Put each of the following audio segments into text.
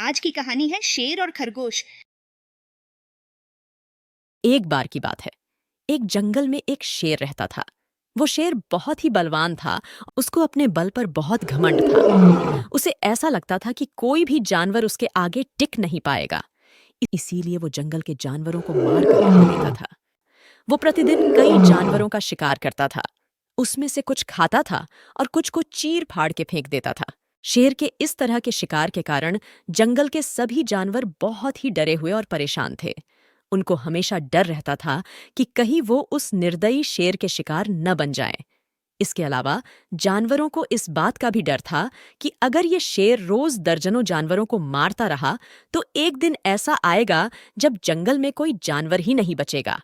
आज की कहानी है शेर और खरगोश। एक बार की बात है। एक जंगल में एक शेर रहता था। वो शेर बहुत ही बलवान था। उसको अपने बल पर बहुत घमंड था। उसे ऐसा लगता था कि कोई भी जानवर उसके आगे टिक नहीं पाएगा। इसीलिए वो जंगल के जानवरों को मार कर खा लेता था। वो प्रतिदिन कई जानवरों का शिकार करता था। उसमें से कुछ खाता था और कुछ को चीर फाड़ के फेंक देता था। शेर के इस तरह के शिकार के कारण जंगल के सभी जानवर बहुत ही डरे हुए और परेशान थे। उनको हमेशा डर रहता था कि कहीं वो उस निर्दयी शेर के शिकार न बन जाएं। इसके अलावा जानवरों को इस बात का भी डर था कि अगर ये शेर रोज दर्जनों जानवरों को मारता रहा तो एक दिन ऐसा आएगा जब जंगल में कोई जानवर ही नहीं बचेगा।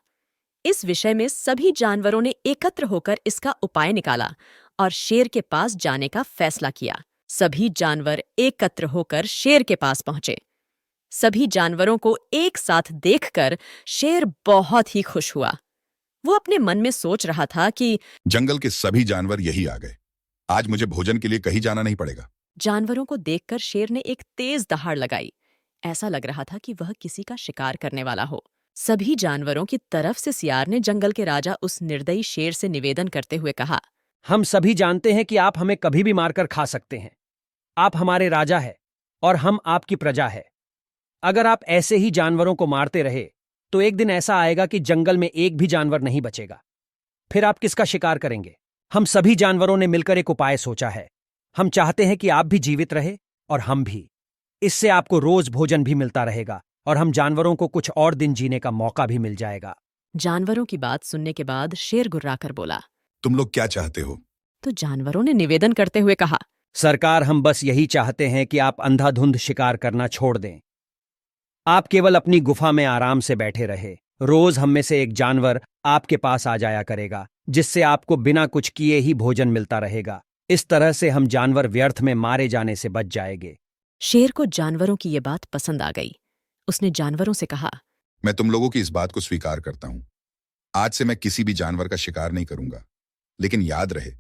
इस विषय में सभी जानवरों ने एकत्र होकर इसका उपाय निकाला और शेर के पास जाने का फैसला किया। सभी जानवर एकत्र होकर शेर के पास पहुंचे। सभी जानवरों को एक साथ देखकर शेर बहुत ही खुश हुआ। वो अपने मन में सोच रहा था कि जंगल के सभी जानवर यही आ गए। आज मुझे भोजन के लिए कहीं जाना नहीं पड़ेगा। जानवरों को देखकर शेर ने एक तेज दहाड़ लगाई। ऐसा लग रहा था कि वह किसी का शिकार करने वाला हो। सभी जानवरों की तरफ से सियार ने जंगल के राजा उस निर्दयी शेर से निवेदन करते हुए कहा, हम सभी जानते हैं कि आप हमें कभी भी मारकर खा सकते हैं। आप हमारे राजा हैं और हम आपकी प्रजा है। अगर आप ऐसे ही जानवरों को मारते रहे तो एक दिन ऐसा आएगा कि जंगल में एक भी जानवर नहीं बचेगा। फिर आप किसका शिकार करेंगे? हम सभी जानवरों ने मिलकर एक उपाय सोचा है। हम चाहते हैं कि आप भी जीवित रहे और हम भी। इससे आपको रोज भोजन भी मिलता रहेगा और हम जानवरों को कुछ और दिन जीने का मौका भी मिल जाएगा। जानवरों की बात सुनने के बाद शेर गुर्राकर बोला। तुम लोग क्या चाहते हो? तो जानवरों ने निवेदन करते हुए कहा, सरकार, हम बस यही चाहते हैं कि आप अंधाधुंध शिकार करना छोड़ दें। आप केवल अपनी गुफा में आराम से बैठे रहे। रोज हम में से एक जानवर आपके पास आ जाया करेगा, जिससे आपको बिना कुछ किए ही भोजन मिलता रहेगा। इस तरह से हम जानवर व्यर्थ में मारे जाने से बच जाएंगे। शेर को जानवरों की ये बात पसंद आ गई। उसने जानवरों से कहा, मैं तुम लोगों की इस बात को स्वीकार करता हूं। आज से मैं किसी भी जानवर का शिकार नहीं करूंगा। लेकिन याद रहे,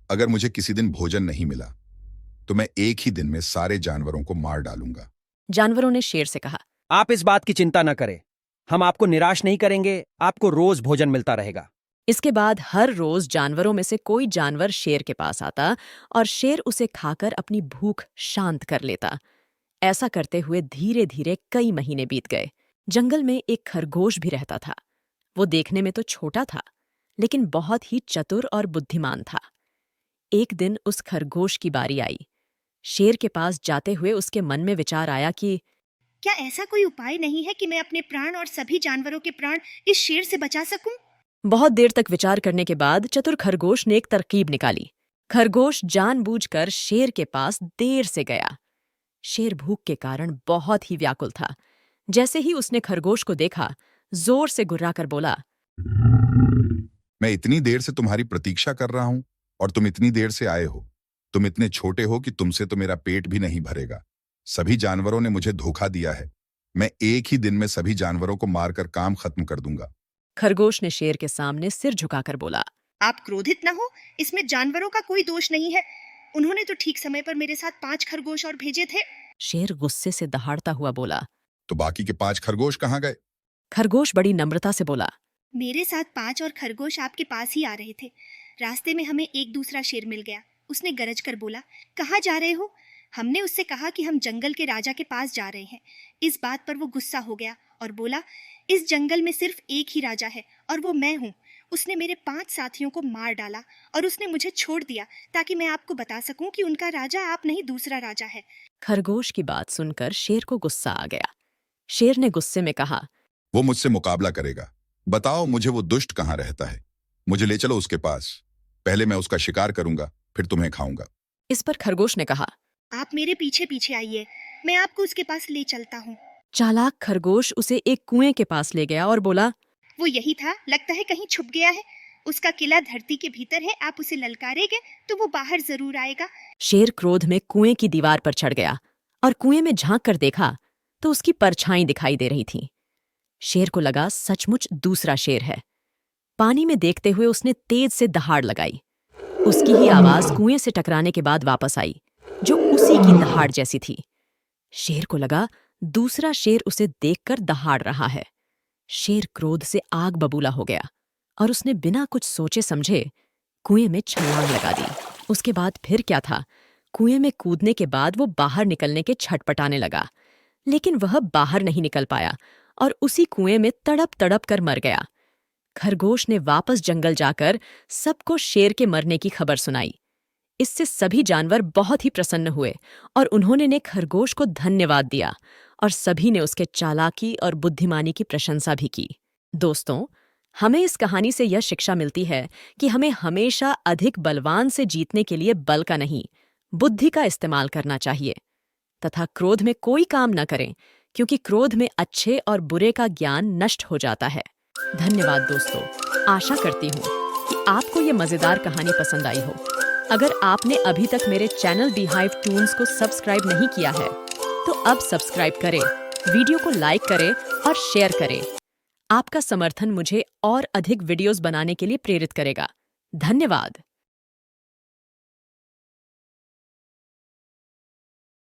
अगर मुझे किसी दिन भोजन नहीं मिला तो मैं एक ही दिन में सारे जानवरों को मार डालूंगा। जानवरों ने शेर से कहा, आप इस बात की चिंता न करें। हम आपको निराश नहीं करेंगे। आपको रोज भोजन मिलता रहेगा। इसके बाद हर रोज जानवरों में से कोई जानवर शेर के पास आता और शेर उसे खाकर अपनी भूख शांत कर लेता। ऐसा करते हुए धीरे धीरे कई महीने बीत गए। जंगल में एक खरगोश भी रहता था। वो देखने में तो छोटा था, लेकिन बहुत ही चतुर और बुद्धिमान था। एक दिन उस खरगोश की बारी आई। शेर के पास जाते हुए उसके मन में विचार आया कि क्या ऐसा कोई उपाय नहीं है कि मैं अपने प्राण और सभी जानवरों के प्राण इस शेर से बचा सकूं? बहुत देर तक विचार करने के बाद चतुर खरगोश ने एक तरकीब निकाली। खरगोश जानबूझकर शेर के पास देर से गया। शेर भूख के कारण बहुत ही व्याकुल था। जैसे ही उसने खरगोश को देखा, जोर से गुर्राकर बोला, मैं इतनी देर से तुम्हारी प्रतीक्षा कर रहा हूं और तुम इतनी देर से आए हो। तुम इतने छोटे हो कि तुमसे तो मेरा पेट भी नहीं भरेगा। सभी जानवरों ने मुझे धोखा दिया है। मैं एक ही दिन में सभी जानवरों को मारकर काम खत्म कर दूंगा। खरगोश ने शेर के सामने सिर झुकाकर बोला, आप क्रोधित न हो, इसमें जानवरों का कोई दोष नहीं है। उन्होंने तो ठीक समय पर मेरे साथ 5 खरगोश और भेजे थे। शेर गुस्से से दहाड़ता हुआ बोला। तो बाकी के 5 खरगोश कहाँ गए? खरगोश बड़ी नम्रता से बोला, मेरे साथ 5 और खरगोश आपके पास ही आ रहे थे। रास्ते में हमें एक दूसरा शेर मिल गया। उसने गरज कर बोला, कहाँ जा रहे हो? हमने उससे कहा कि हम जंगल के राजा के पास जा रहे हैं। इस बात पर वो गुस्सा हो गया और बोला, इस जंगल में सिर्फ एक ही राजा है और वो मैं हूँ। उसने मेरे 5 साथियों को मार डाला और उसने मुझे छोड़ दिया ताकि मैं आपको बता सकूं कि उनका राजा आप नहीं, दूसरा राजा है। खरगोश की बात सुनकर शेर को गुस्सा आ गया। शेर ने गुस्से में कहा, वो मुझसे मुकाबला करेगा। बताओ मुझे वो दुष्ट कहाँ रहता है। मुझे ले चलो उसके पास। पहले मैं उसका शिकार करूंगा, फिर तुम्हें खाऊंगा। इस पर खरगोश ने कहा, आप मेरे पीछे पीछे आइए, मैं आपको उसके पास ले चलता हूँ। चालाक खरगोश उसे एक कुएं के पास ले गया और बोला, वो यही था, लगता है कहीं छुप गया है। उसका किला धरती के भीतर है। आप उसे ललकारेंगे तो वो बाहर जरूर आएगा। शेर क्रोध में कुएं की दीवार पर चढ़ गया और कुएं में झांक कर देखा तो उसकी परछाई दिखाई दे रही थी। शेर को लगा सचमुच दूसरा शेर है। पानी में देखते हुए उसने तेज से दहाड़ लगाई। उसकी ही आवाज कुएं से टकराने के बाद वापस आई, जो उसी की दहाड़ जैसी थी। शेर को लगा दूसरा शेर उसे देखकर दहाड़ रहा है। शेर क्रोध से आग बबूला हो गया और उसने बिना कुछ सोचे समझे कुएं में छलांग लगा दी। उसके बाद फिर क्या था, कुएं में कूदने के बाद वो बाहर निकलने के छटपटाने लगा, लेकिन वह बाहर नहीं निकल पाया और उसी कुएं में तड़प तड़प कर मर गया। खरगोश ने वापस जंगल जाकर सबको शेर के मरने की खबर सुनाई। इससे सभी जानवर बहुत ही प्रसन्न हुए और उन्होंने ने खरगोश को धन्यवाद दिया और सभी ने उसके चालाकी और बुद्धिमानी की प्रशंसा भी की। दोस्तों, हमें इस कहानी से यह शिक्षा मिलती है कि हमें हमेशा अधिक बलवान से जीतने के लिए बल का नहीं, बुद्धि का इस्तेमाल करना चाहिए तथा क्रोध में कोई काम न करें, क्योंकि क्रोध में अच्छे और बुरे का ज्ञान नष्ट हो जाता है। धन्यवाद दोस्तों। आशा करती हूँ कि आपको ये मजेदार कहानी पसंद आई हो। अगर आपने अभी तक मेरे चैनल बीहाइव टून्स को सब्सक्राइब नहीं किया है तो अब सब्सक्राइब करें, वीडियो को लाइक करें और शेयर करें। आपका समर्थन मुझे और अधिक वीडियोस बनाने के लिए प्रेरित करेगा। धन्यवाद।